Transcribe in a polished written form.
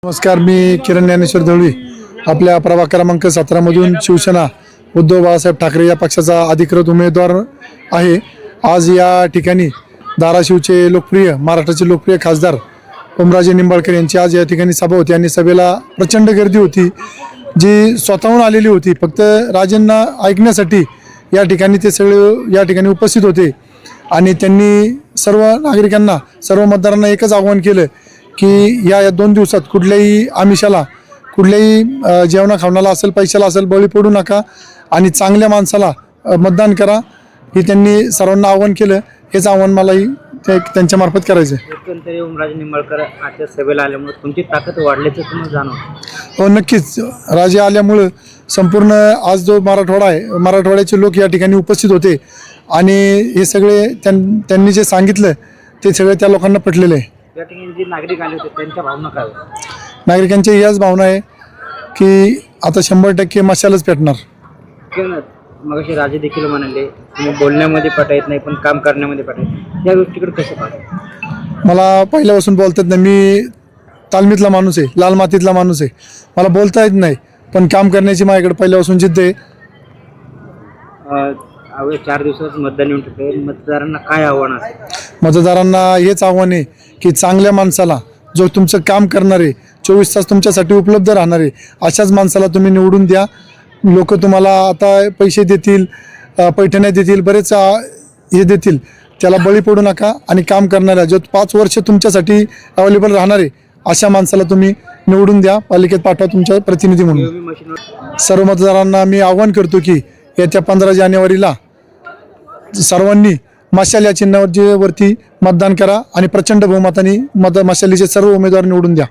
नमस्कार, मी किरण ज्ञानेश्वर दळवी. आपल्या प्रभाग क्रमांक 17 मधून शिवसेना उद्धव बाळासाहेब ठाकरे या पक्षाचा अधिकृत उमेदवार आहे. आज या ठिकाणी धाराशिवचे लोकप्रिय महाराष्ट्राचे लोकप्रिय खासदार ओमराजे निंबाळकर यांची आज या ठिकाणी सभा होती आणि सभेला प्रचंड गर्दी होती, जी स्वतःहून आलेली होती. फक्त राजेंना ऐकण्यासाठी या ठिकाणी ते सगळे या ठिकाणी उपस्थित होते आणि त्यांनी सर्व नागरिकांना, सर्व मतदारांना एकच आवाहन केलं की या 2 दिवसात कुठल्याही आमिषाला, कुठल्याही जेवणा खावणाला असेल, पैशाला असेल बळी पडू नका आणि चांगल्या माणसाला मतदान करा. हे त्यांनी सर्वांना आवाहन केलं. हेच आवाहन मलाही त्यांच्या मार्फत करायचं आहे. एकंदरीत ओमराजे निंबाळकर आजच्या सभेला आल्यामुळे तुमची ताकद वाढल्याचं तुम्हाला जाणवतं? हो, नक्कीच. राजे आल्यामुळं संपूर्ण आज जो मराठवाडा आहे, मराठवाड्याचे लोक या ठिकाणी उपस्थित होते आणि हे सगळे त्यांनी जे सांगितलं ते सगळे त्या लोकांना पटलेलं आहे. या ठिकाणी जे नागरिक आले होते त्यांच्या भावना काय होत्या? नागरिकांची याच भावना आहे की आता 100% मशालच पेटणार. मग असे राजे देखील म्हणाले तुम्ही बोलण्यामध्ये पटा येत नाही पण काम करण्यामध्ये पटा येत. या गोष्टीकडे कसं पाहता? मला पहिल्यापासून बोलतात नाही. मी तालमीतला माणूस आहे, लाल मातीतला माणूस आहे. मला बोलता येत नाही पण काम करण्याची माझ्याकडे पहिल्यापासून जिद्द आहे. 4 दिवसात मतदान येऊन ठेवते. मतदारांना काय आव्हान असेल? मतदारांना हेच आव्हान आहे की चांगल्या माणसाला, जो तुमचं काम करणार आहे, 24 तास तुमच्यासाठी उपलब्ध राहणार आहे, अशाच माणसाला तुम्ही निवडून द्या. लोक तुम्हाला आता पैसे देतील, पैठण्या देतील, बरेच हे देतील, त्याला बळी पडू नका आणि काम करणाऱ्या, जो 5 वर्ष तुमच्यासाठी अवेलेबल राहणार आहे, अशा माणसाला तुम्ही निवडून द्या. पालिकेत पाठवा तुमच्या प्रतिनिधी म्हणून. सर्व मतदारांना मी आवाहन करतो की येत्या 15 जानेवारीला सर्वांनी मशाल या चिन्हावरती मतदान करा आणि प्रचंड बहुमताने मशालीचे सर्व उमेदवार निवडून द्या.